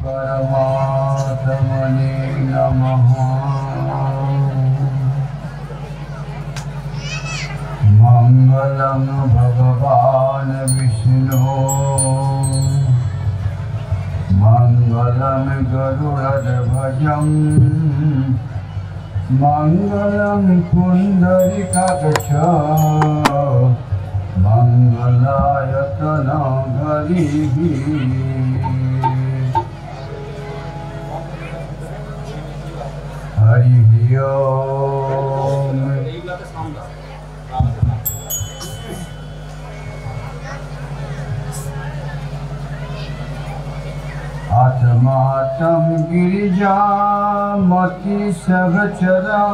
परमात्मने नमः। मंगलम भगवान विष्णु मंगलम गरुड़ध्वजं मंगलम पुंडरीकाक्ष मंगलायतनहरिः। हरिः ओम। आत्मातं गिरिजामति सहचरा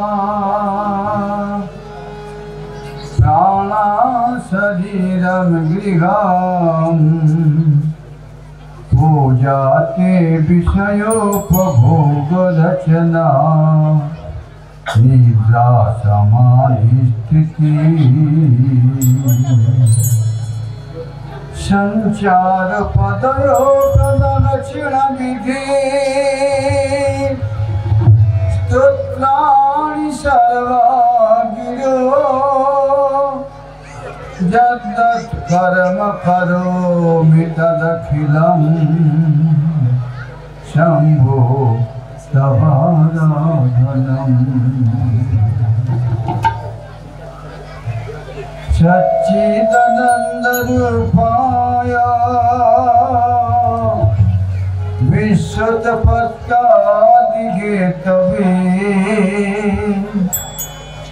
प्राणा शरीरं गृहं पूजाते विषयोपभोगरचना निद्रा समाधिस्थिति संचार पदयो प्रदक्षिण विधि स्तोत्राणि सर्वगिरो यद्यत् कर्म करोमि तदखिलं शम्भो तवाराधनम्। सच्चिदानंद रूपाय विश्वोत्पत्त्यादिहेतवे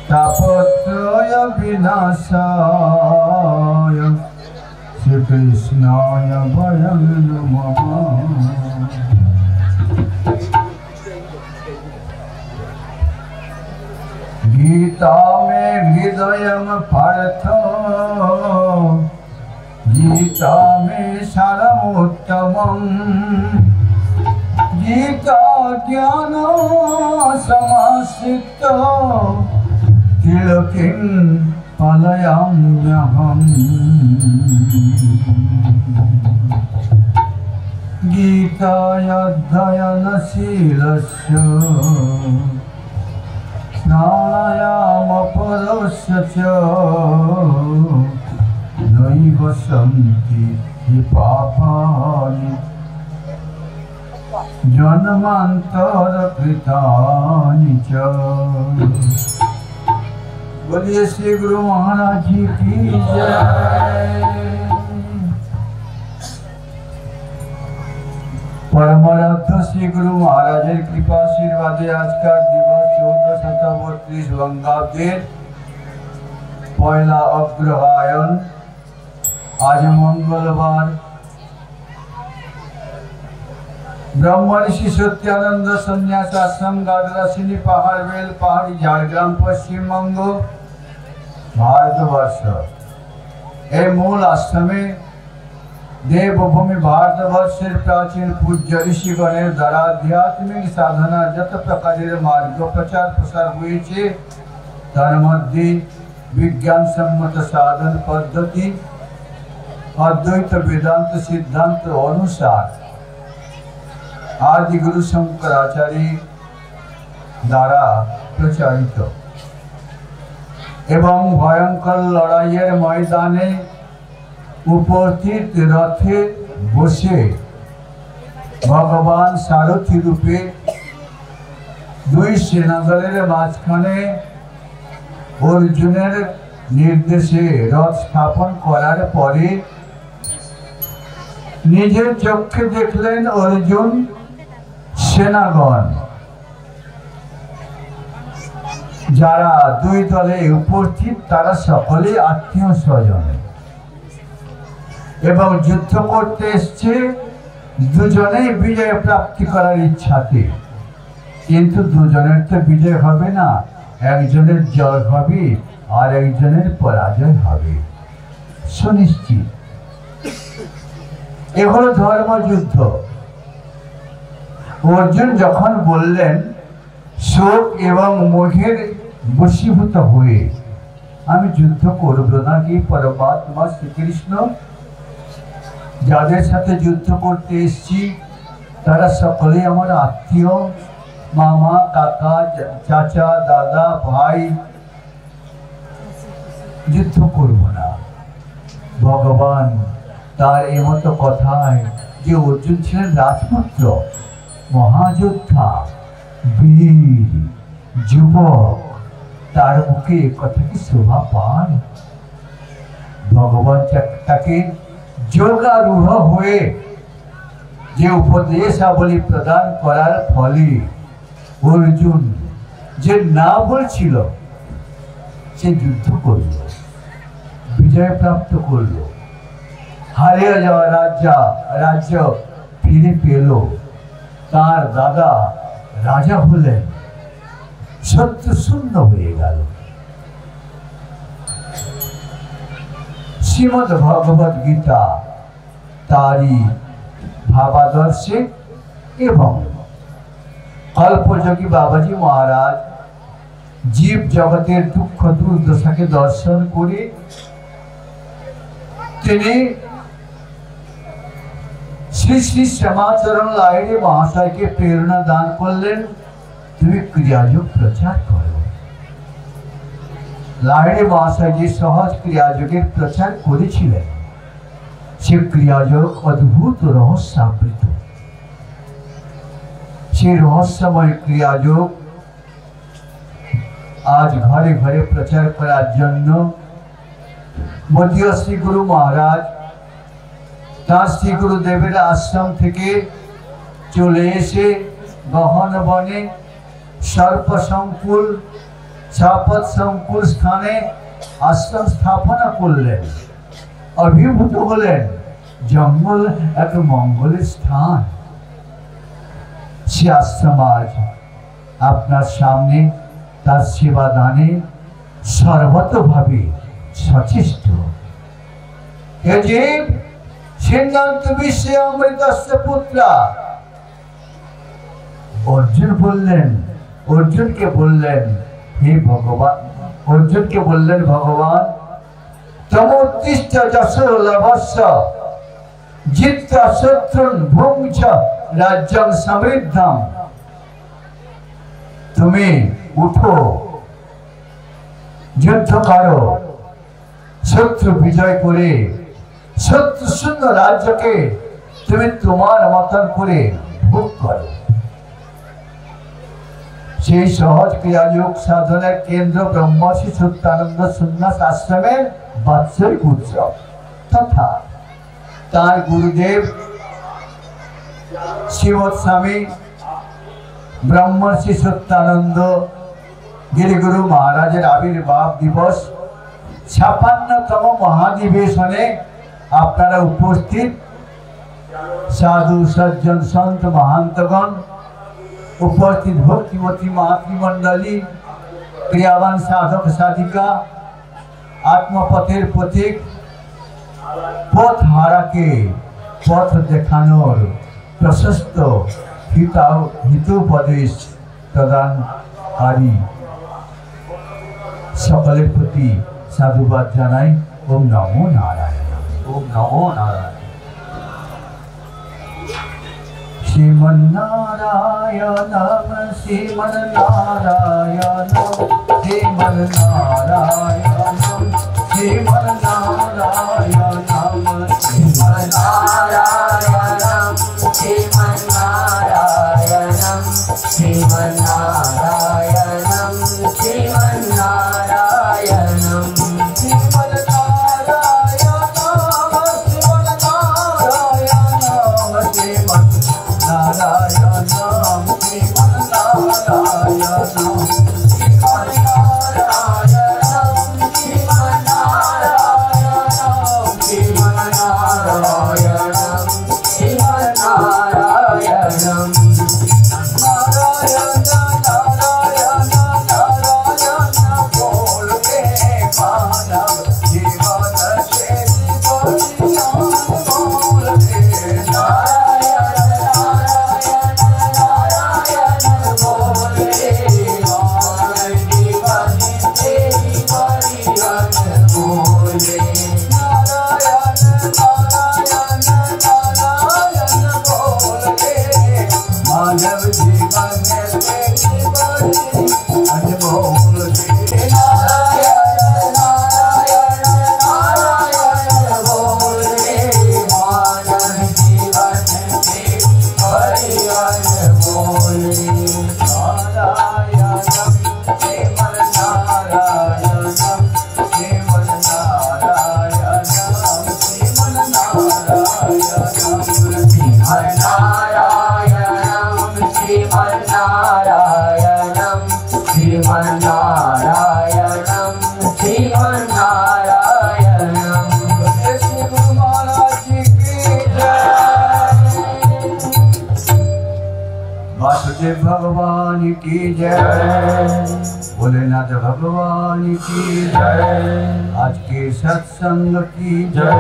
तापत्रय विनाशाय श्रीकृष्णाय वयं नमः। गीता में हृदय पार्थ गीता में सारमोत्तमं गीता ज्ञान समाश्रित तिलकिं पलयाम्यहम्। गीतायाध्ययनशीलस्य प्राणायामपरस्य च नैव सन्ति हि पापानि जन्मान्तरकृतानि च। बोलिए श्री गुरु महाराज जी की जय। परमाराध्य श्री गुरु महाराजेर कृपा आशीर्वादे आजकार दिवस 1432 बंगाब्देर पयला अग्रहायण आज मंगलवार ब्रह्मऋषि सत्यानंद सन्यास आश्रम गादरासिनी पहाड़ बेल पहाड़ी झाड़ग्राम पश्चिम बंग भारतवर्ष ए मूल आश्रमे देवभूमि भारतवर्षेर प्राचीन पूज्य ऋषिगणेर द्वारा आध्यात्मिक साधना जत प्रकारेर मार्ग प्रचार प्रसार हुए तार मध्य विज्ञान सम्मत साधन पद्धति अद्वैत वेदांत सिद्धांत अनुसार आदि गुरु शंकराचार्य द्वारा प्रचारित एवं भयंकर लड़ाइयर मैदाने उपस्थित रथे बसे भगवान सारथी रूपे दुई सेनादलेर माझखाने अर्जुनेर निर्देशे रथ स्थापन करार परे निजेर चक्षे देखलेन अर्जुन सेनागण যারা দুই দলে উপস্থিত তারা সকলে আত্মীয় স্বজন এবং যুদ্ধ করতে এসেছে দুজনেই বিজয় প্রাপ্তি করার ইচ্ছাতে, কিন্তু দুজনের তো বিজয় হবে না, একজনের জয় হবে আর একজনের পরাজয় হবে সুনিশ্চিত। এ হলো ধর্মযুদ্ধ। অর্জুন যখন বললেন শোক এবং মোহের বশীভূত হয়ে আমি যুদ্ধ করব না, কি পরমাত্মা শ্রীকৃষ্ণ যাদের সাথে যুদ্ধ করতে এসেছি তারা সকলেই আমার আত্মীয়, মামা, কাকা, চাচা, দাদা, ভাই। যুদ্ধ করব না। ভগবান তার এমতো কথায় যে অর্জুন ছিলেন রাজপুত্র, মহাযোদ্ধা, বীর, যুবক, তার মুখে এ কথা কি শোভা পায়? ভগবান তাকে যোগারূঢ় হয়ে যে উপদেশাবলী প্রদান করার ফলে অর্জুন যে না বলছিল সে যুদ্ধ করল, বিজয় প্রাপ্ত করল, হারিয়ে যাওয়া রাজ্য ফিরে পেল। তার দাদা রাজা হলেন, শত্রু শূন্য হয়ে গেল। শ্রীমদ্ ভগবদ গীতা তারই ভাবাদর্শে এবং কল্পযোগী বাবাজি মহারাজ জীব জগতের দুঃখ দুর্দশাকে দর্শন করে তিনি শ্রী শ্রী শ্যামাচরণ লাহিড়ী মহাশয়কে প্রেরণা দান করলেন, তুমি ক্রিয়াযোগ প্রচার করো। লাহিড়ী মহাশয় যে সহজ ক্রিয়াযোগের প্রচার করেছিলেন সে ক্রিয়াযোগ অদ্ভুত রহস্যাবৃত। সেই রহস্যময় ক্রিয়াযোগ আজ ঘরে ঘরে প্রচার করার জন্য মধ্যীয় শ্রী গুরু মহারাজ তার শ্রী গুরুদেবের আশ্রম থেকে চলে এসে গহন বনে সর্পসংকুল সাপদ সংকুল স্থানে আশ্রম স্থাপনা করলেন। অভিভূত হলেন, জঙ্গল এক মঙ্গলের স্থান। সে আশ্রম আজ আপনার সামনে তার সেবা দানে সর্বতভাবে সচেষ্ট। হে জীব, সিদ্ধান্ত বিশ্বে অমৃতস্য পুত্রা। অর্জুনকে বললেন হে ভগবান, অর্জুনকে বললেন ভগবান, তমোত্তিষ্ঠ যশো লভস্য জিত্বা শত্রুন ভুঙ্ক্ষ রাজ্যং সমৃদ্ধম। তুমি উঠো, যুদ্ধ করো, শত্রু বিজয় করে শত্রু শূন্য রাজ্যকে তুমি তোমার মতন করে ভোগ করো। সেই সহজ ক্রিয়াযোগ সাধনের কেন্দ্র ব্রহ্মর্ষি সত্যানন্দ সন্ন্যাস আশ্রমের বাৎসরিক উৎসব তথা তার গুরুদেব শ্রীমৎ স্বামী ব্রহ্মর্ষি সত্যানন্দ গিরিগুরু মহারাজের আবির্ভাব দিবস ৫৬তম মহাধিবেশনে আপনারা উপস্থিত সাধু সজ্জন সন্ত মহান্তগণ, উপস্থিত ভক্তিমতী মাতৃমণ্ডলী, ক্রিয়াবান সাধক সাধিকা, আত্মপথের পথিক, পথ হারাকে পথ দেখানোর প্রশস্ত হিতোপদেশ প্রদানকারী সকলের প্রতি সাধুবাদ জানাই। ওম নমো নারায়ণ, ওম নমো নারায়ণ। শ্রীমন্নারায়ণম শ্রীমন্নারায়ণম শ্রীমন্নারায়ণম শ্রীমন্নারায়ণম শ্রীমন্নারায়ণম শ্রীমন্নারায়ণম শ্রীমন্নারায়ণম শ্রীমন্নারায়ণম माधव जीवन अनमोल नारायण नारायण नारायण बोल माधव जीवन हरि अनमोल नारायण श्रीमन नारायण श्रीमन नारायण श्रीमन नारायण श्रीमन्नारायणं श्रीमन्नारायणं श्रीमन्नारायणं श्री गुरु महाराज जी की जय। वासुदेव भगवान की जय, भोलेनाथ भगवान की जय, आज के सत्संग की जय।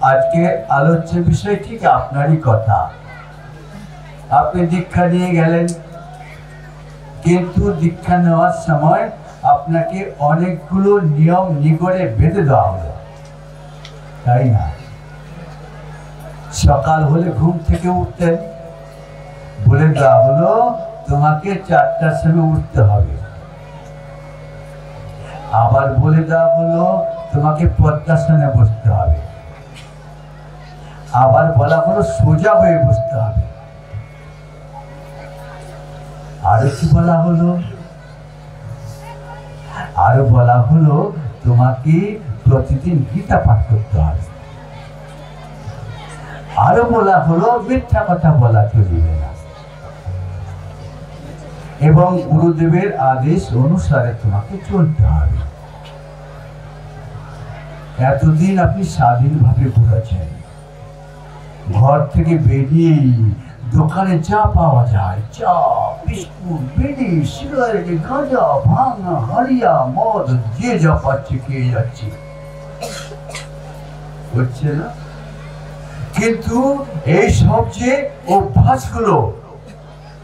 आज के आलोच्य विषय ठीक आपनारी कथा। आपने दीक्षा निये गेलेन, किन्तु दीक्षा नेওয়ার समय আপনাকে অনেকগুলো নিয়ম নিগড়ে বেঁধে দেওয়া হলো, তাই না? সকাল হলে ঘুম থেকে উঠতেন, বলে দেওয়া হলো তোমাকে 4টার সময় উঠতে হবে। আবার বলে দেওয়া হলো তোমাকে পদ্মাসনে বসতে হবে। আবার বলা হলো সোজা হয়ে বসতে হবে। আরো কি বলা হলো? আরো বলা হলো তোমাকে প্রতিদিন গীতা পাঠ করতে হবে। আরো বলা হলো মিথ্যা কথা বলা চলবে না এবং গুরুদেবের আদেশ অনুসারে তোমাকে চলতে হবে। এতদিন আপনি স্বাধীনভাবে ঘুরেছেন, ঘর থেকে বেরিয়েই দোকানে যা পাওয়া যায়, চা, বিস্কুট, বিড়ি, সিগারেট, গাঁজা, ভাঙা, হাড়িয়া, মদ, যে যা পাচ্ছে খেয়ে যাচ্ছে, হচ্ছে না? কিন্তু এই সব যে অভ্যাসগুলো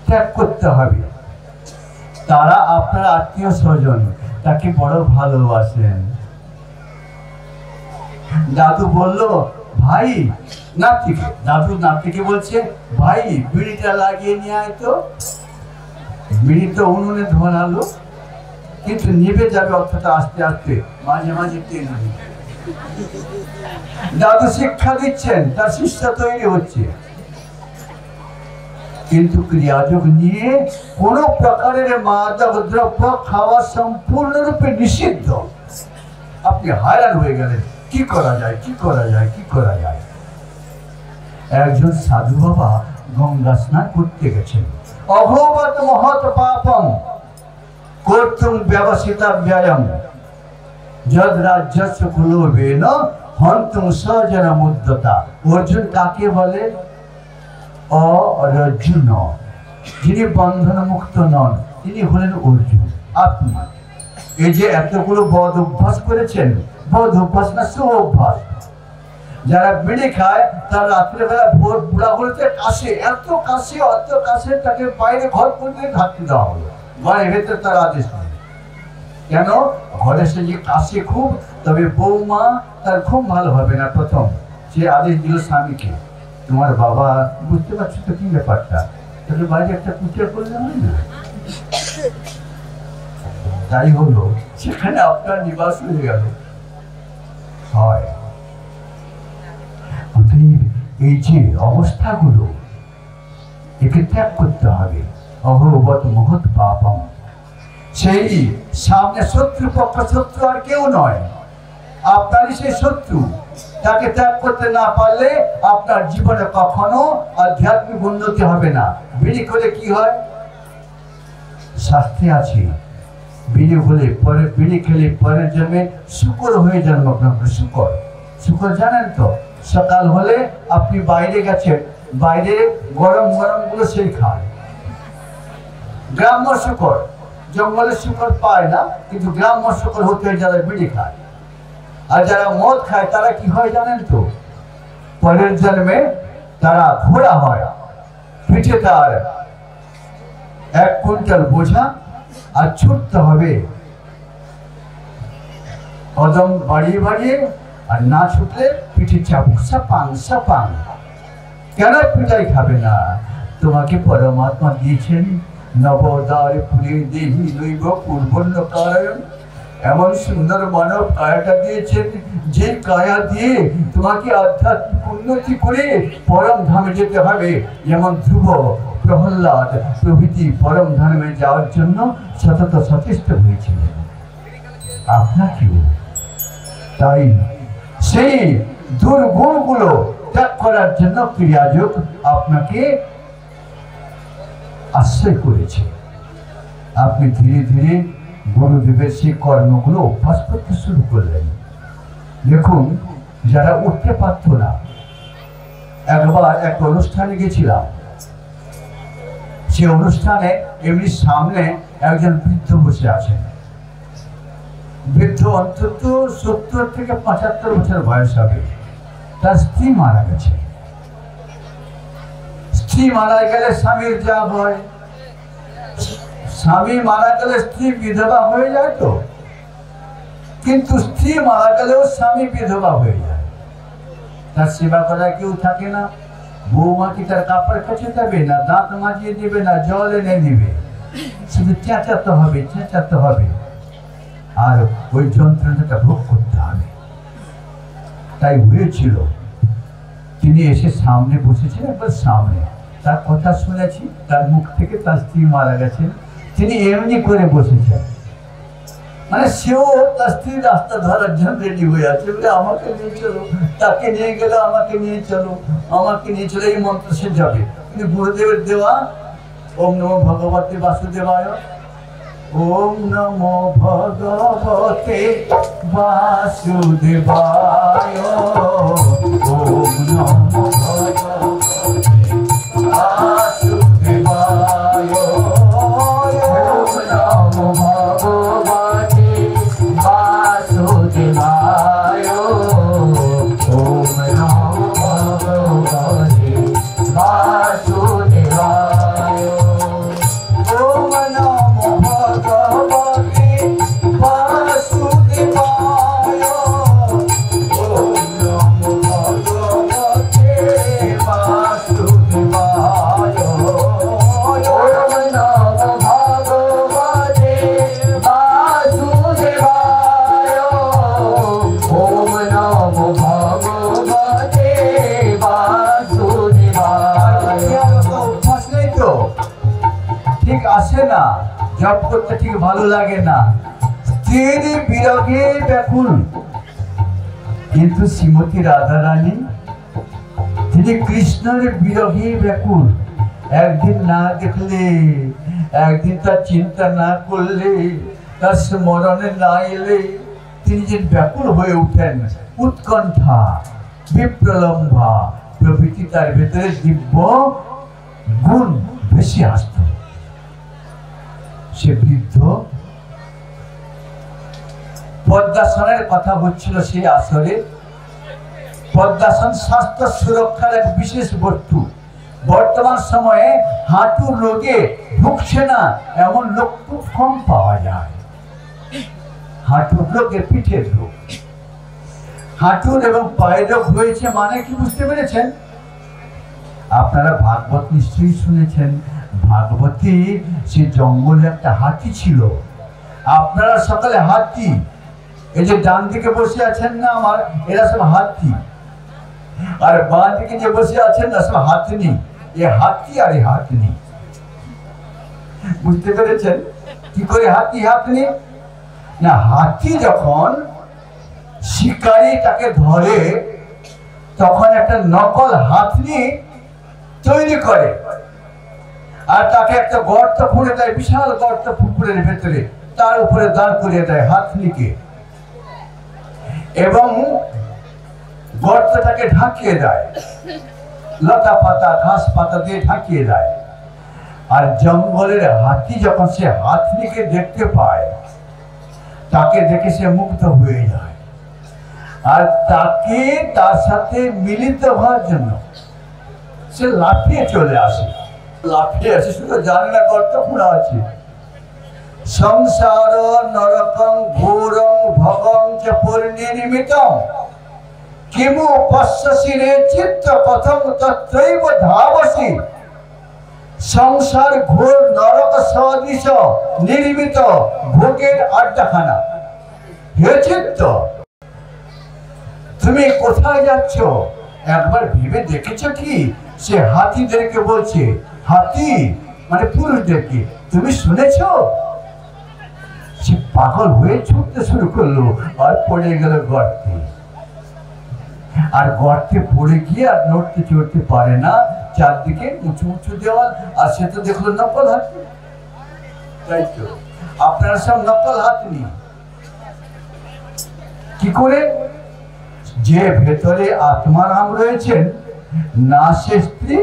ত্যাগ করতে হবে। তারা আপনার আত্মীয় স্বজন, তাকে বড় ভালোবাসেন। দাদু বলল ভাই, নাতিকে, দাদু নাতিকে বলছে ভাই বিড়িটা লাগিয়ে নিয়ে আয় তো। বিড়ি তো উনুনে ধরালো, কিন্তু নিভে যাবে অর্থাৎ আস্তে আস্তে, মাঝে মাঝে টেনে দিবে। দাদু শিক্ষা দিচ্ছেন, তার শিষ্য তৈরি হচ্ছে, কিন্তু ক্রিয়াযোগ নিয়ে কোন প্রকারের মাদক দ্রব্য খাওয়া সম্পূর্ণরূপে নিষিদ্ধ। আপনি হায়রান হয়ে গেলেন, কি করা যায়, কি করা যায়, কি করা যায়। একজন সাধু বাবা গঙ্গা স্নান করতে গেছেন। অঘোবত মহৎ পাপম কর্তুম ব্যবসিতা ব্যয়ম যদ রাজ্যস্য কুলোভেন হন্তুম স্বজন মুদ্যতা। অর্জুন কাকে বলে? অর্জুন, যিনি বন্ধন মুক্ত নন, তিনি হলেন অর্জুন। আপনি এই যে এতগুলো বদ অভ্যাস করেছেন, বদ অভ্যাস না সু অভ্যাস। যারা বিড়ি খায় তার রাত্রেবেলা ভোর বুড়া বলতে কাশে, এত কাশে, অত কাশে, তাকে বাইরে ঘর করতে থাকতে দেওয়া হলো, ঘরের ভেতরে তার আদেশ নেই। কেন? ঘরে সে যে কাশে খুব, তবে বৌমা তার খুব ভালো হবে না। প্রথম সে আদেশ দিল স্বামীকে, তোমার বাবা, বুঝতে পারছো তো কি ব্যাপারটা, তাহলে বাইরে একটা কুটিয়া করলে হয় না? তাই হলো, সেখানে আপনার নিবাস হয়ে গেল। হয় এই যে অবস্থাগুলো, একে ত্যাগ করতে হবে। অহবত মহৎ পাপম, সেই সামনে শত্রু পক্ষ, শত্রু আর কেউ নয়, আপনারই সেই শত্রু। তাকে ত্যাগ করতে না পারলে আপনার জীবনে কখনো আধ্যাত্মিক উন্নতি হবে না। বিড়ি করে কি হয়? শাস্ত্রে আছে, বিড়ি হলে পরে, বিড়ি খেলে পরের জন্মে শুকর হয়ে জন্মগ্রহণ। শুকর, শুকর জানেন তো? সকাল হলে আপনি বাইরে গেছেন, বাইরে গরম গরম গুলো সেই খায়। গ্রাম্য শুকর, জঙ্গলে শুকর পায় না, কিন্তু গ্রাম্য শুকর হতে হয় যারা বিড়ি খায়। আর যারা মদ খায় তারা কি হয় জানেন তো? পরের জন্মে তারা ঘোড়া হয়, পিঠে তার 1 কুইন্টাল বোঝা, আর ছুটতে হবে কদম বাড়িয়ে বাড়িয়ে, আর না ছুটলে পিঠে চাবুক, সাপাং সাপাং। কেন পিটাই খাবে না? তোমাকে পরমাত্মা দিয়েছেন নবদ্বারে পুরী দেহি নৈব পূর্বন্য কারায়ণ, এমন সুন্দর মানব কায়াটা দিয়েছেন যে কায়া দিয়ে তোমাকে আধ্যাত্মিক উন্নতি করে পরম ধামে যেতে হবে। যেমন ধ্রুব, প্রহ্লাদ প্রভৃতি পরম ধামে যাওয়ার জন্য সতত সচেষ্ট হয়েছিলেন। আপনাকেও তাই সেই দুর্গুণগুলো ত্যাগ করার জন্য ক্রিয়াযোগ আপনাকে আশ্রয় করেছে। আপনি ধীরে ধীরে গুরুদেবের সেই কর্মগুলো অভ্যাস করতে শুরু করলেন। দেখুন, যারা উঠতে পারত না, একবার এক অনুষ্ঠানে গেছিলাম। সে অনুষ্ঠানে এমনি সামনে একজন বৃদ্ধ বসে আছেন। বৃদ্ধ অন্তত 70 থেকে 75 বছর বয়স হবে। তার স্ত্রী মারা গেছে। স্ত্রী মারা গেলে স্বামীর যা হয়, স্বামী মারা গেলে স্ত্রী বিধবা হয়ে যায় তো, কিন্তু স্ত্রী মারা গেলেও স্বামী বিধবা হয়ে যায়। তার সেবা করার কেউ থাকে না। বৌমা কি তার কাপড় কাছে দেবে না, দাঁত মাজিয়ে দেবে না, জল এনে দিবে, শুধু চেঁচাতে হবে, চেঁচাতে হবে, আর ওই যন্ত্রণাটা ভোগ করতে হবে। তাই হয়েছিল, তিনি এসে সামনে বসেছেন, একবার সামনে তার কথা শুনেছি, তার মুখ থেকে তার স্ত্রী মারা গেছেন, তিনি এমনি করে বসেছেন, মানে সেও তার স্ত্রীর রাস্তা ধরার জন্য রেডি হয়ে আছে, বলে আমাকে নিয়ে চলো, তাকে নিয়ে গেলে আমাকে নিয়ে চলো, আমাকে নিয়ে চলো, এই মন্ত্র সে যাবে। কিন্তু গুরুদেবের দেওয়া ওম নমো ভগবতে বাসুদেবায়, ওম নমো ভগবতে বাসুদেবায়, ওম নমো ভগবতে বাসুদেবায়, ওম নমো ভগবতে বাসুদেবায়, ওম নমো ভগবতে বাসুদেবায়, ওম নমো ভগবতে বাসুদেবায়, ওম নমো ভগবতে বাসুদেবায়, ওম নমো ভগবতে বাসুদেবায়, ওম নমো ভগবতে বাসুদেবায়। অভ্যাস নেই তো, ঠিক আসে না, জপ করতে ঠিক ভালো লাগে না, স্ত্রীর বিরহে ব্যাকুল। কিন্তু শ্রীমতী রাধারানী তিনি কৃষ্ণের বিরহে ব্যাকুল। একদিন না দেখলে, একদিন তার চিন্তা না করলে, তার স্মরণে না এলে তিনি যে ব্যাকুল হয়ে উঠেন। উৎকণ্ঠা, বিপ্রলম্ভা প্রভৃতি তার ভেতরে দিব্য গুণ বেশি আসত। সে বৃদ্ধ পদ্মাসনের কথা হচ্ছিল সেই আসরে। পদ্মাসন স্বাস্থ্য সুরক্ষার এক বিশেষ বস্তু। বর্তমান সময়ে হাঁটুর রোগে ভুগছে না এমন লোক খুব কম পাওয়া যায়। হাঁটুর রোগে, পিঠের রোগ, হাঁটুর এবং পায়ের রোগ হয়েছে মানে কি বুঝতে পেরেছেন? আপনারা ভাগবত নিশ্চয়ই শুনেছেন। ভাগবতী সে জঙ্গলে একটা হাতি ছিল। আপনারা সকালে হাতি, এই যে ডান দিকে বসে আছেন না আমার, এরা সব হাতি, আর বাঁ দিকে যে বসে আছেন না সব হাতনি। এ হাতি আর এ হাতনি, বুঝতে পেরেছেন কি করে হাতি হাতনি? না, হাতি যখন শিকারী তাকে ধরে তখন একটা নকল হাতনি তৈরি করে, আর তাকে একটা গর্ত খুঁড়ে দেয়, বিশাল গর্ত পুকুরের ভেতরে, তার উপরে দাঁড় করিয়ে দেয় হাতনিকে, এবং গর্তটাকে ঢাকিয়ে দেয়, লতা পাতা ঘাস পাতা দিয়ে ঢাকিয়ে দেয়। আর জঙ্গলের হাতি যখন সে হাতনিকে দেখতে পায়, তাকে দেখে সে মুগ্ধ হয়ে যায়, আর তাকে তার সাথে মিলিত হওয়ার জন্য সে লাফিয়ে চলে আসে। লাফিয়ে আসে, শুধু জানে না গর্ত খোঁড়া আছে। সংসার নরকং ঘোরং ভগং চ পরিনির্মিতং किमु पश्यसि रे चित्त कथम तत्रैव धावसि संसार घोर नरक सदृश निर्मित भोगेर आड्डाखाना। हे चित्त, তুমি কোথায় যাচ্ছ? একবার ভেবে দেখেছো কি সে হাতিদেরকে বলছে, হাতি মানে পুরুষদেরকে, তুমি শুনেছো? সে পাগল হয়ে ছুটতে শুরু করলো আর পড়ে গেল গর্তে। আর গর্তে পড়ে গিয়ে আর নড়তে চড়তে পারে না, চারদিকে উঁচু উঁচু দেওয়াল, আর সে তো দেখলো নকল হাতি। তাই তো আপনারা সব নকল হাতি। কি করে? যে ভেতরে আত্মারাম রয়েছেন, না সে স্ত্রী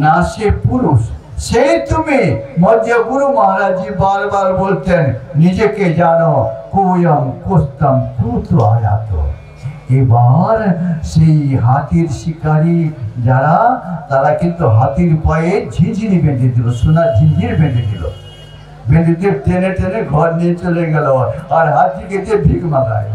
না সে পুরুষ, সেই তুমি। মধ্য গুরু মহারাজ জি বারবার বলতেন, নিজেকে জানো কোয়ম কুস্তম কুত আয়াত। এবার সেই হাতির শিকারী যারা, তারা কিন্তু হাতির পায়ে ঝিঝিরি বেঁধে দিল, সোনার ঝিঝির বেঁধে দিল, বেঁধে দিয়ে টেনে টেনে ঘর নিয়ে চলে গেল। আর হাতিকে দিয়ে ভিক মাগায়,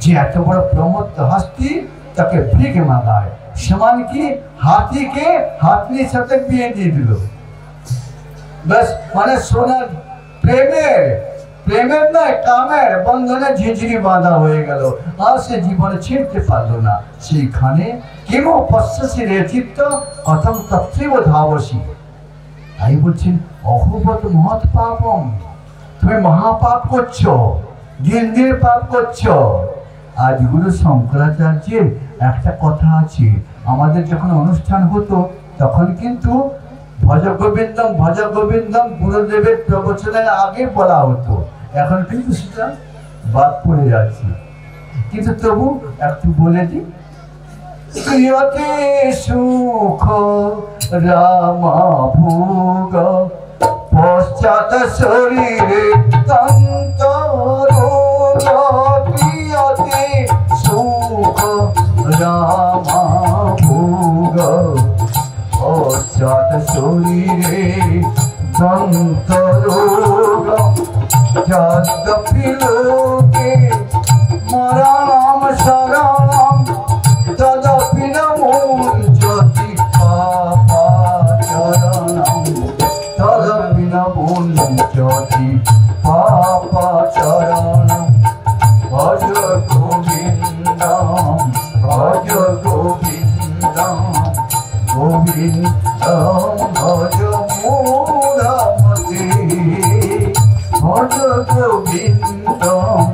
যে এত বড় প্রমত্ত হস্তি তাকে ভিক মাগায়। সমান কি হাতিকে হাতির সাথে বিয়ে দিয়ে দিল। ব্যাস, মানে সোনার প্রেমের নয় কামের বন্ধনে ঝিঝিরি বাঁধা হয়ে গেল, আর সে জীবনে ছিঁড়তে পারলো না। সেইখানে কেমো পশ্যসি রে চিত্ত কথম তত্ত্বৈব ধাবসি। তাই বলছেন অহবত মহৎ পাপম, তুমি মহাপাপ করছো, দিন দিন পাপ করছো। আজ গুরু শঙ্করাচার্যের একটা কথা আছে, আমাদের যখন অনুষ্ঠান হতো তখন কিন্তু ভজ গোবিন্দম গুরুদেবের প্রবচনের আগে বলা হতো। এখন কিন্তু সেটা বাদ পড়ে যাচ্ছে, কিন্তু তবু একটু বলে দিই। প্রিয়তে সুখ রামা ভোগ পশ্চাৎ শরীরে তন্ত রোগ। প্রিয়তে সুখ রামা ভোগ পশ্চাৎ শরীরে তন্ত রোগ। যদ্যপি লোকে মরণম শরণম তদপি ন মুঞ্চতি পাপাচরণম। তদপি ন মুঞ্চতি পাপাচরণম। ভজ গোবিন্দম ভজ গোবিন্দম গোবিন্দম ভজ মূঢ়মতে ভজ গোবিন্দম।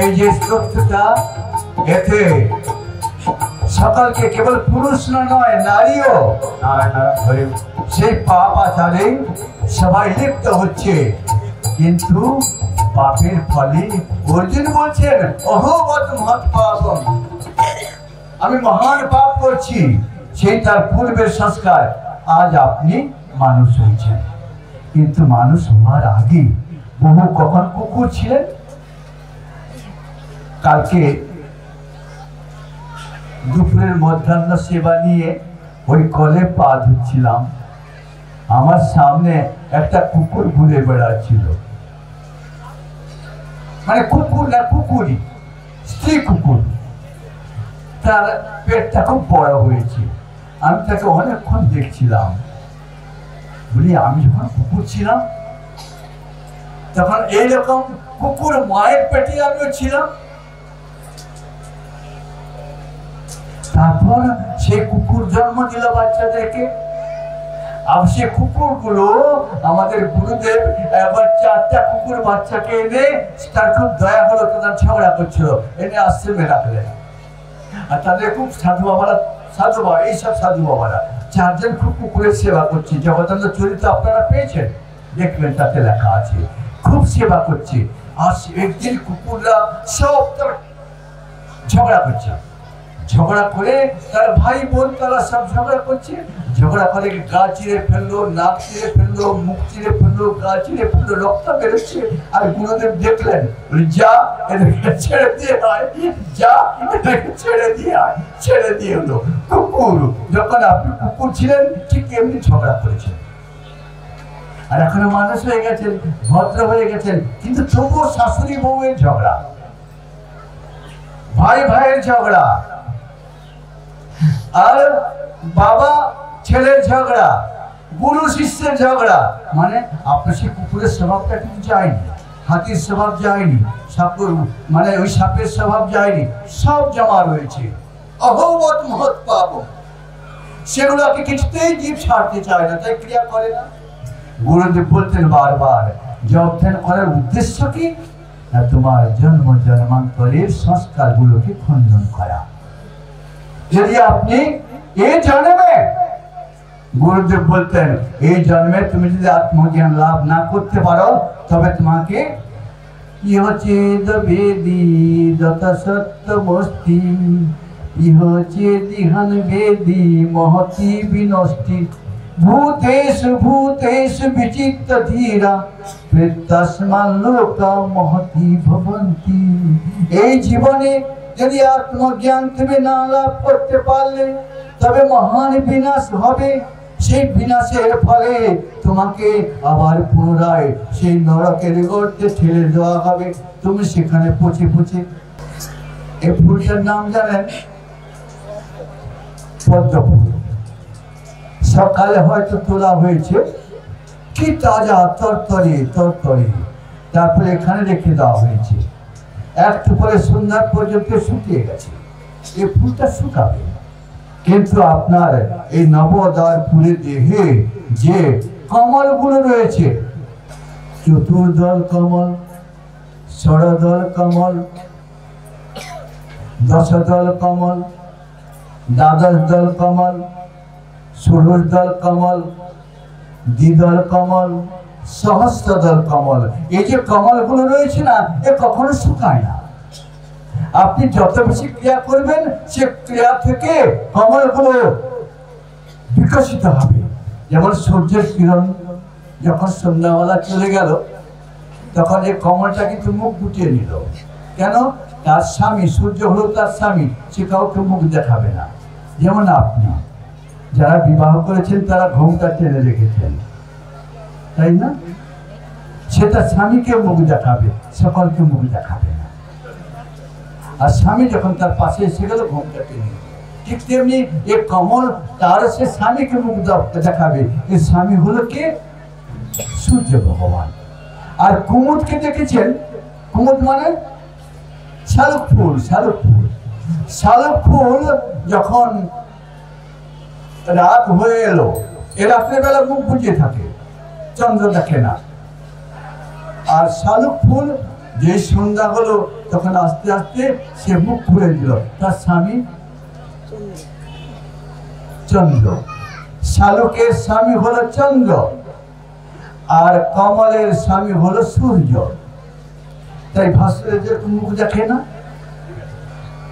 এই যে শ্লোকটা, এতে সকলকে, কেবল পুরুষ নয় নারীও সেই পাপ আচারে সবাই লিপ্ত হচ্ছে। কিন্তু পাপের ফলে অর্জুন বলছেন অহবত মহৎ পাপম, আমি মহান পাপ করছি। সেই তার পূর্বের সংস্কার। আজ আপনি মানুষ হয়েছেন, কিন্তু মানুষ হওয়ার আগে বহু কখন কুকুর ছিলেন। কালকে দুপুরের মধ্যাহ্ন সেবা নিয়ে ওই কলে পা ধুচ্ছিলাম, আমার সামনে একটা কুকুর ঘুরে বেড়াচ্ছিল। মানে কুকুর না, কুকুরই, স্ত্রী কুকুর। তার পেটটা খুব বড় হয়েছে। আমি তাকে অনেকক্ষণ দেখছিলাম। বলি আমি যখন কুকুর ছিলাম তখন এইরকম কুকুর মায়ের পেটে আমিও ছিলাম। তারপর সেই কুকুর জন্ম দিল বাচ্চাদেরকে। আর সে কুকুরগুলো আমাদের গুরুদেব একবার 4টা কুকুর বাচ্চাকে এনে, তার খুব দয়া হলো, তারা ঝগড়া করছিল, এনে আশ্রমে রাখলেন। আর তাদের খুব সাধু বাবারা, এইসব সাধু বাবারা 4 জন খুব কুকুরের সেবা করছে। জগদানন্দ চরিত্র আপনারা পেয়েছেন, দেখবেন তাতে লেখা আছে, খুব সেবা করছে। আর একদিন কুকুররা সব ঝগড়া করছে, ঝগড়া করে তার ভাই বোন তারা সব ঝগড়া করছে। ঝগড়া করে গা চিরে ফেললো, নাক চিরে ফেললো, মুখ চিরে ফেললো, গা চিরে ফেললো, রক্ত বেরোচ্ছে। আর গুরুদেব দেখলেন, যা এদেরকে ছেড়ে দিয়ে হয়, যা এদেরকে ছেড়ে দিয়ে হয়। ছেড়ে দিয়ে হলো কুকুর। যখন আপনি কুকুর ছিলেন ঠিক এমনি ঝগড়া করেছেন। আর এখনো মানুষ হয়ে গেছেন, ভদ্র হয়ে গেছেন, কিন্তু তবুও শাশুড়ি বউয়ের ঝগড়া, ভাই ভাইয়ের ঝগড়া, আর বাবা ছেলের ঝগড়া, গুরু শিষ্যের ঝগড়া। মানে আপনার সেই কুকুরের স্বভাবটা কিন্তু যায়নি, হাতির স্বভাব যায়নি, সাপুর মানে ওই সাপের স্বভাব যায়নি, সব জমা রয়েছে। অহবত মহৎ পাপ, সেগুলোকে কিছুতেই জীব ছাড়তে চায় না, তাই ক্রিয়া করে না। গুরুদেব বলতেন বারবার, জপ ধ্যান করার উদ্দেশ্য কি? না তোমার জন্ম জন্মান্তরের সংস্কারগুলোকে খণ্ডন করা। যদি আপনি এই জন্মে, গুরুদেব বলতেন, এই জন্মে তুমি যদি আত্মজ্ঞান লাভ না করতে পারো, তবে তোমাকে ইহ চেদ বেদি যত সত্যমস্তি, ইহ চেদিহান বেদি মহতি বিনষ্টি, ভূতেষু ভূতেষু বিচিত্ত ধীরা তস্মাৎ লোকা মহতি ভবন্তি। এই জীবনে যদি আত্মজ্ঞান তুমি না লাভ করতে পারলে, তবে মহান বিনাশ হবে। সেই বিনাশের ফলে তোমাকে আবার পুনরায় সেই নরকের গর্তে ঠেলে দেওয়া হবে, তুমি সেখানে পচে পচে। এই ফুলটার নাম জানেন? পদ্ম ফুল। সকালে হয়তো তোলা হয়েছে, কি তাজা, তরতরে তরতরে, তারপরে এখানে রেখে দেওয়া হয়েছে, একটু পরে সন্ধ্যা পর্যন্ত শুকিয়ে গেছে। এই ফুলটা শুকাবে, কিন্তু আপনার এই নবদ্বার ফুলের দেহে যে কমলগুলো রয়েছে, চতুর্দল কমল, ষড়দল কমল, দশদল কমল, দ্বাদশ দল কমল, ষোড়শ দল কমল, দ্বিদল কমল, সহস্রদল কমল, এই যে কমলগুলো রয়েছে না, এ কখনো শুকায় না। আপনি যত বেশি ক্রিয়া করবেন, সে ক্রিয়া থেকে কমলগুলো বিকশিত হবে। যেমন সূর্যের কিরণ যখন সন্ধ্যাবেলা চলে গেল, তখন এই কমলটা কিন্তু মুখ গুটিয়ে নিল। কেন? তার স্বামী, সূর্য হলো তার স্বামী, সে কাউকে মুখ দেখাবে না। যেমন আপনি যারা বিবাহ করেছেন, তারা ঘোমটা টেনে রেখেছেন, তাই না? সে তার স্বামীকে মুখ দেখাবে, সকলকে মুখ দেখাবে না। আর স্বামী যখন তার পাশে এসে গেল, ঘোমটা টেনে, ঠিক তেমনি এ কমল তার সে স্বামীকে মুখ দেখাবে। এর স্বামী হলো কে? সূর্য ভগবান। আর কুমুদকে দেখেছেন? কুমুদ মানে শালুক ফুল। শালুক ফুল, শালুক ফুল যখন রাত হয়ে এলো, এ রাত্রেবেলা মুখ বুঝিয়ে থাকে, চন্দ্র দেখে না। আর শালুক ফুল যে সন্ধ্যা হলো, তখন আস্তে আস্তে সে মুখ খুলে দিল, তার স্বামী চন্দ্র। শালুকের স্বামী হলো চন্দ্র, আর কমলের স্বামী হলো সূর্য। তাই ভাস্করের যেরকম মুখ দেখে না,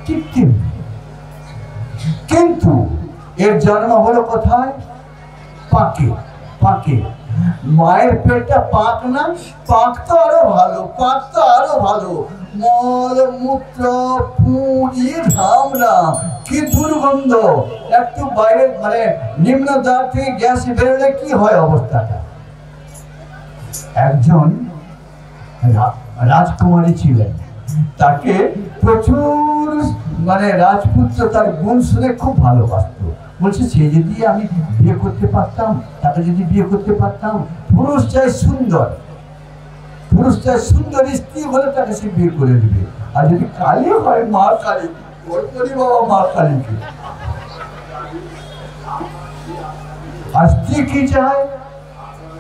ঠিক তেমনি। কিন্তু এর জন্ম হলো কোথায়? পাকে। পাকে। মায়ের পেটটা পাক না? পাক তো আরো ভালো, পাক তো আরো ভালো। মল মূত্র পুঁজি ধামরা, কি দুর্গন্ধ! একটু বাইরে মানে নিম্ন দ্বার থেকে গ্যাস বেরোলে কি হয় অবস্থাটা? একজন রাজকুমারী ছিলেন, তাকে প্রচুর মানে রাজপুত্র তার গুণ শুনে খুব ভালোবাসত। বলছে সে যদি আমি বিয়ে করতে পারতাম, তাকে যদি বিয়ে করতে পারতাম, পুরুষ চাই সুন্দর, পুরুষ চাই সুন্দর স্ত্রী হলে তাকে সে বিয়ে করে দিবে। আর যদি কালী হয়, মা কালী, বাবা মা কালীকে। আর স্ত্রী কি চায়?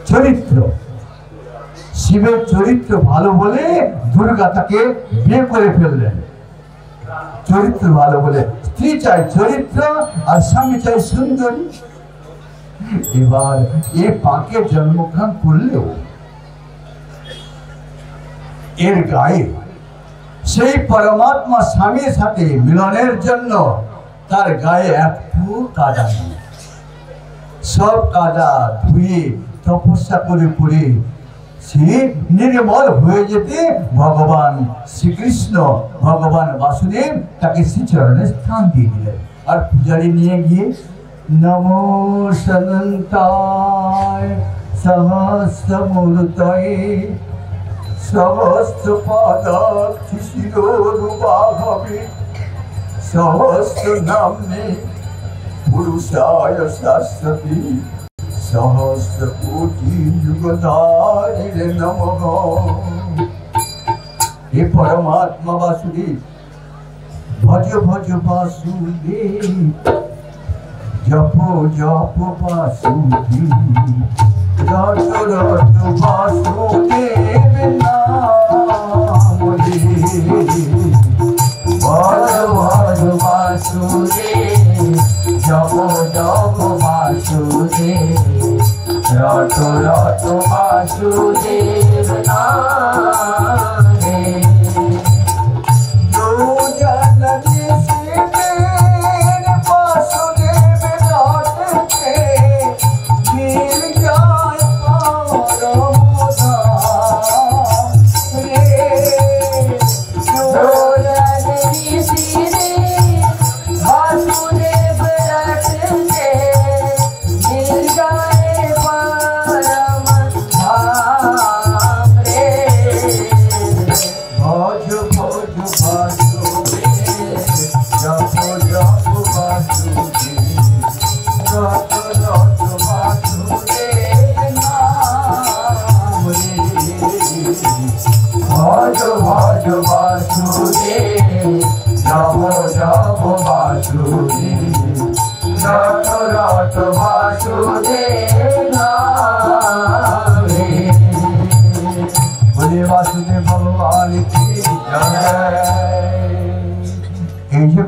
চরিত্র। শিবের চরিত্র ভালো বলে দুর্গা তাকে বিয়ে করে ফেললেন। চরিত্র ভালো বলে স্ত্রী চাই চরিত্র, আর স্বামী চাই সুন্দরী। এবার এ পাকে জন্মগ্রহণ করলেও এর গায়ে সেই পরমাত্মা স্বামীর সাথে মিলনের জন্য তার গায়ে একটু কাদা নেই। সব কাদা ধুয়ে তপস্যা করে করে সে নির্মল হয়ে যেতে ভগবান শ্রীকৃষ্ণ, ভগবান বাসুদেব তাকে শ্রীচরণে স্থান দিয়ে দিলেন। আর পূজারী নিয়ে গিয়ে নমো সনন্তায় सहस्रमूर्तये सहस्रपादाक्षि शिरोरुबाहवे सहस्रनाम्ने पुरुषाय शाश्वती सहस्रकोटि युगधारिणे नमः। हे परमात्मा वासुदेव भज भज वासुदेव जप जप वासुदेव रट रट वासुदेव नाम रे भज भज वासुदेव जप जप वासुदेव रट रट वासुदेव नाम रे।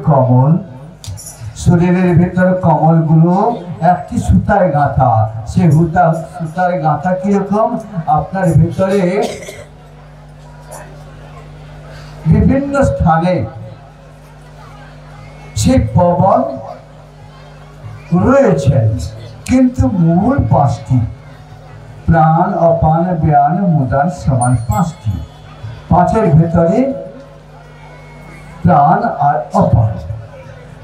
कमल शरीर भीतर कमल गुलो एक सूताय गाँथा से सूतार गाँथा कि रकम आपनार भीतरे विभिन्न स्थाने से पवन रयेछेन किन्तु मूल पाँचटी प्राण अपान व्यान मुदान समान पाँचटी पाँचेर भीतरे प्राण और अपान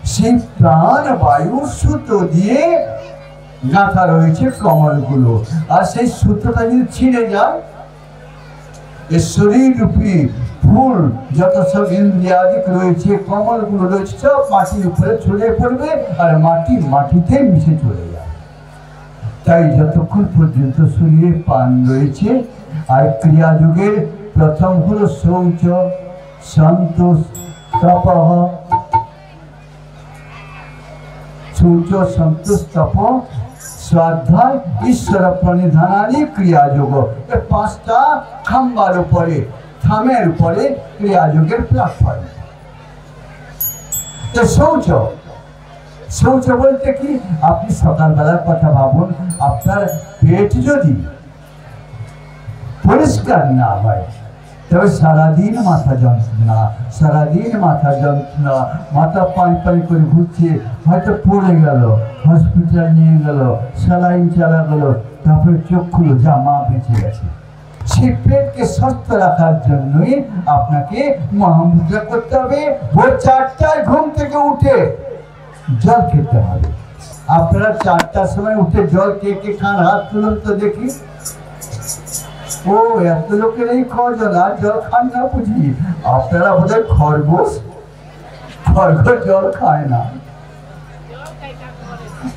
से प्राण वायु सूतो दिए गाँथा रयेछे कमलगुलो और सेई सूतोटा यदि छिड़े जाए शरीर रूपी फूल যত সব ইন্দ্রিয়াদিক রয়েছে কমলগুলো রয়েছে সব মাটির উপরে ছড়িয়ে পড়বে আর মাটি মাটিতে মিশে চলে যাবে। তাই যতক্ষণ পর্যন্ত শরীরে প্রাণ রয়েছে আর ক্রিয়াযোগের প্রথম হলো শৌচ সন্তোষ তপঃ शौच संतोष तप स्वाध्याय ईश्वर प्रणिधानानि क्रियायोग ए पांचटा खाम्बार उपरे थामेर उपरे क्रियायोगेर प्लाटफर्म। तो शौच शौच बोलते कि आपनि सकाल बेलार कथा भाबुन आपनार पेट यदि परिष्कार ना हय तब सारा दिन माथा যন্ত্রণা सारा दिन माथा যন্ত্রণা माथा पानी पानी করে ঘুরছে হয়তো পড়ে গেল হসপিটাল নিয়ে গেল স্যালাইন চালা গেল তারপরে চোখ খুলো যা মা বেঁচে গেছে। সেই পেটকে সুস্থ রাখার জন্যই আপনাকে মহামুদ্রা করতে হবে। ভোর 4টায় ঘুম থেকে উঠে জল খেতে হবে। আপনারা 4টার সময় উঠে জল কে কে খান হাত তুলুন তো দেখি। ও এত লোকের এই খরজনা জল খান না বুঝি আপনারা বোধহয় খরগোশ খরগোশ জল খায় না।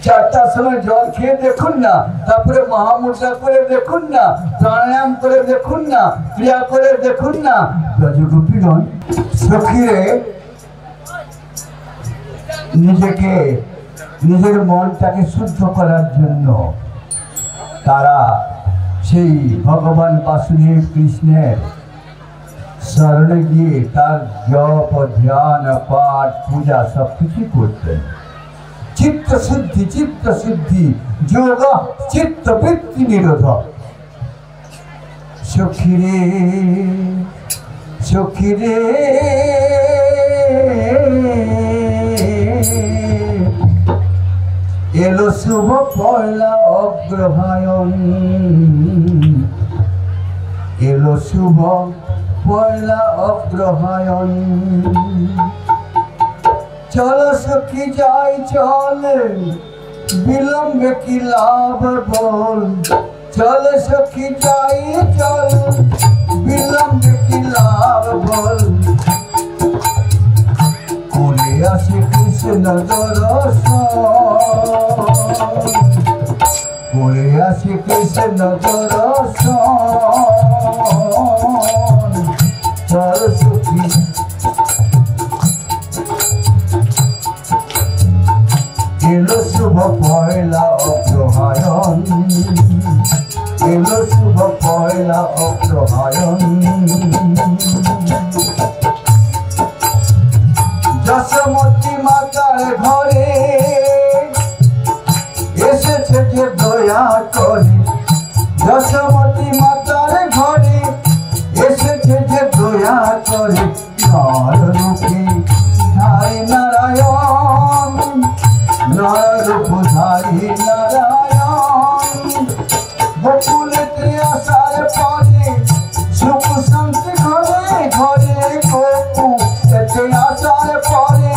4টার সময় জল খেয়ে দেখুন না তারপরে মহামুদ্রা করে দেখুন না প্রাণায়াম করে দেখুন না ক্রিয়া করে দেখুন না। ব্রজগোপীগণ সখীরে নিজেকে নিজের মনটাকে শুদ্ধ করার জন্য তারা সেই ভগবান বাসুদেব কৃষ্ণের শরণে গিয়ে তার জপ ধ্যান পাঠ পূজা সবকিছু করতেন। চিত্ত শুদ্ধি যোগ চিত্ত বৃত্তি নিরোধক। সখীরে সখীরে এলো শুভ পয়লা অগ্রহায়ণ এলো শুভ পয়লা অগ্রহায়ণ চলো সখী যাই চল বিলম্বে কি লাভ বল चल सखी जाई चल विलंब की लाभ बोल कोले आसे कृष्ण दर्शन कोले आसे कृष्ण दर्शन चल सखी एलो शुभ पहला अग्रहायण एलो शुभ पहला अग्रहायण যশোমতী মাতার ঘরে এসেছে যে দয়া করে যশোমতী মাতার ঘরে এসেছে যে দয়া করে নর রূপে ধারে নারায়ণ নর রূপ ধারে নারায়ণ বকুলেতে আসার পরে সুখ শান্তি ঘরে ঘরে গোকুলেতে আসার পরে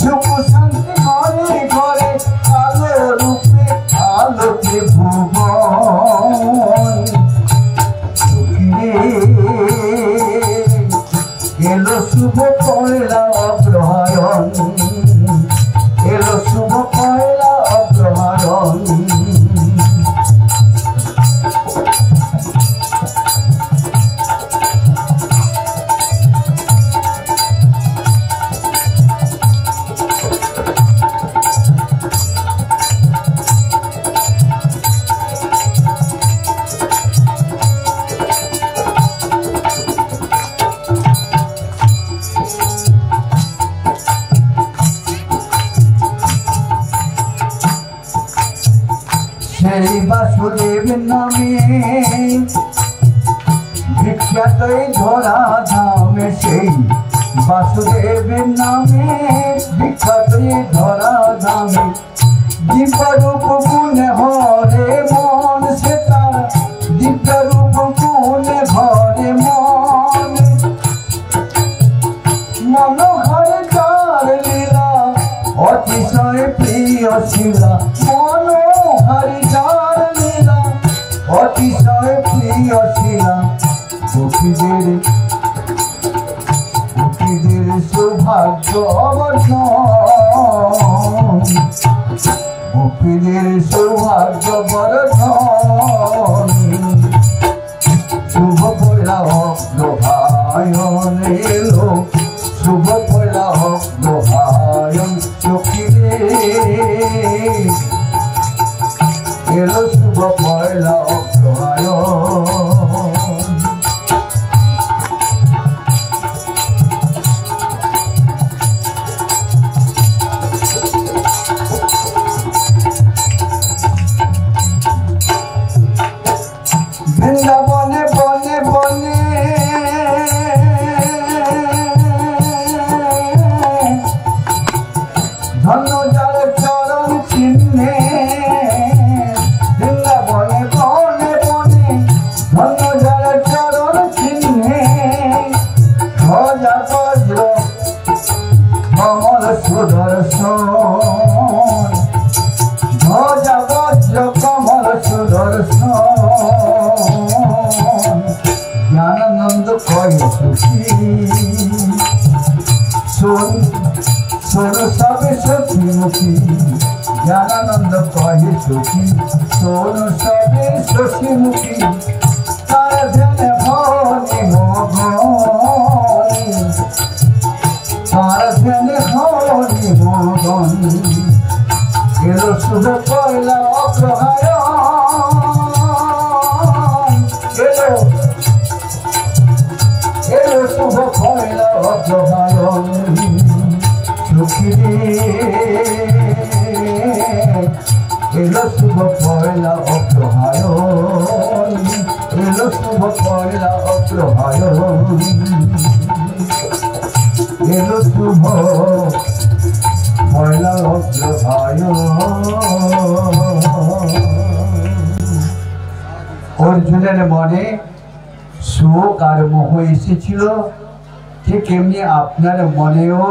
সুখ শান্তি ঘরে ঘরে আলো রূপে আলোকে ভুবন এলো শুভ পয়লা অগ্রহায়ণ এলো শুভ পয়লা অগ্রহায়ণ বাসুদেব নামে বিখ্যাত ধরা ধামে সেই বাসুদেব নামে বিখ্যাত ধরা ধামে দিব্যরূপ গুণে হরে মন সে তার দিব্যরূপ গুণে হরে মন মনোহরে তার লীলা অতিশয় প্রিয় শিলা মনোহরে তার লীলা অতিশয় প্রিয় শিলা গোপীদের সৌভাগ্য অবর্ধন গোপীদের সৌভাগ্য বর্ধন শুভ পয়লা অগ্রহায়ণ এলো শুভ পয়লা অগ্রহায়ণ চোখে এলো শুভ পয়লা অগ্রহায়ণ বৃন্দাবনে বনে বনে ধন্য যার চরণ চিহ্নে বৃন্দাবনে বনে বনে ধন্য যার চরণ চিহ্নে ধ্বজা বজ্র কমল সুদর্শন ধ্বজা বজ্র কমল সুদর্শন জ্ঞানানন্দ কয় সুখী শোন শোন সবে সখীমুখী জ্ঞানানন্দ কয় সুখী শোন সবে সখীমুখী তার ধ্যানে হরি মগন তার ধ্যানে হরি মগন এলো শুভ পয়লা অগ্রহায়ণ এলো শুভ পয়লা অগ্রহায়ণ সুখী এলো শুভ পয়লা অগ্রহায়ণ এলো শুভ পয়লা অগ্রহায়ণ এলো শুভ পয়লা অগ্রহায়ণ অর্জুনের মনে শোক আর মোহ এসেছিল ঠিক এমনি আপনার মনেও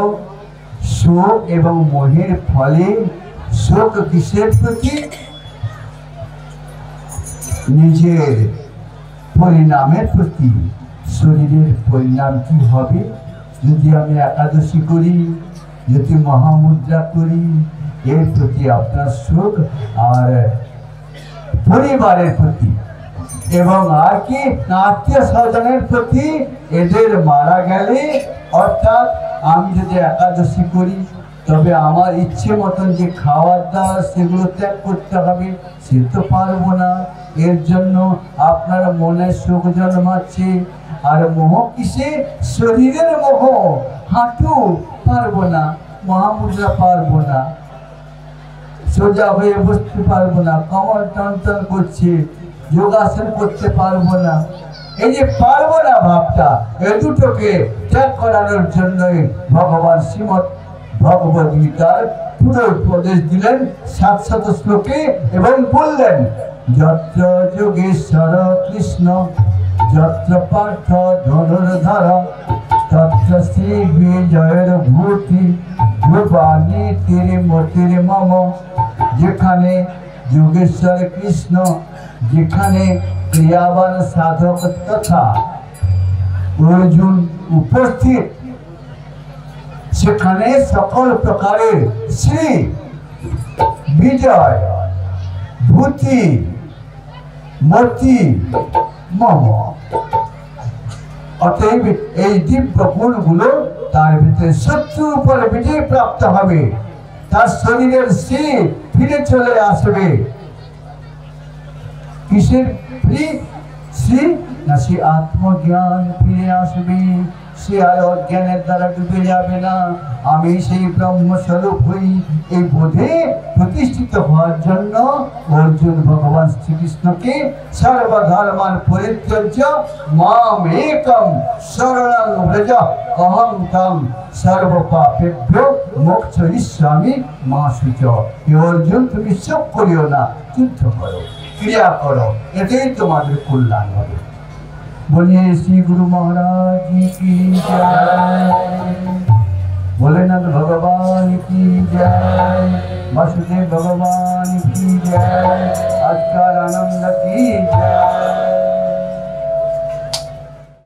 শোক এবং মোহের ফলে শোক কিসের প্রতি নিজের পরিণামের প্রতি শরীরের পরিণাম কি হবে যদি আমি একাদশী করি, যদি মহামুদ্রা করি, এর প্রতি আপনার সুখ আর পরিবারের প্রতি এবং আর কি আত্মীয় স্বজনের প্রতি এদের মারা গেলে, অর্থাৎ আমি যদি একাদশী করি তবে আমার ইচ্ছে মতন যে খাওয়ার দাওয়ার সেগুলো ত্যাগ করতে হবে, সে তো পারবো না। এর জন্য আপনার মনে সুখ জন্মাচ্ছে। আর মোহ কিসে? শরীরের মোহ। হাঁটু পারবো না, মহামুদ্রা পারবো না, সোজা হয়ে বসতে পারবো না, কমর টান টান করছে, যোগাসন করতে পারবো না। এই যে পারবো না ভাবটা, এ দুটোকে ত্যাগ করানোর জন্যই ভগবান শ্রীমৎ ভগবদ গীতার পুরো উপদেশ দিলেন 700 শ্লোকে এবং বললেন, যত্র যোগেশ্বর কৃষ্ণ যত্র পার্থ ধনুর্ধর তত্র শ্রী বিজয়ের ভূতি ধ্রুবাণী তিরিমতির মম। যেখানে যোগেশ্বর কৃষ্ণ, যেখানে ক্রিয়াবান সাধক তথা অর্জুন উপস্থিত, সেখানে সকল প্রকারের শ্রী বিজয় ভূতি মতি মম। অতএব এই দিব্য গুণগুলো তার ভিতরে শত্রুর উপর বিজয় প্রাপ্ত হবে, তার শরীরের শ্রী ফিরে চলে আসবে। কিসের শ্রী? না, সে আত্মজ্ঞান ফিরে আসবে। সে আর অজ্ঞানের দ্বারা ডুবে যাবে না। আমি সেই ব্রহ্মস্বরূপ হই, এই বোধে প্রতিষ্ঠিত হওয়ার জন্য অর্জুন ভগবান শ্রীকৃষ্ণকে সর্বধর্মান পরিত্যজ্য মাম একম শরণং ব্রজ অহং তং সর্বপাপেভ্যো মোক্ষয়িষ্যামি মা শুচ। অর্জুন, তুমি শোক করিও না, যুদ্ধ করো, ক্রিয়া করো, এতেই তোমাদের কল্যাণ হবে। बोलिए श्री गुरु महाराज की जय, भोलेनाथ भगवान की जय, वासुदेव भगवान की जय, अजगर आनंद की जय।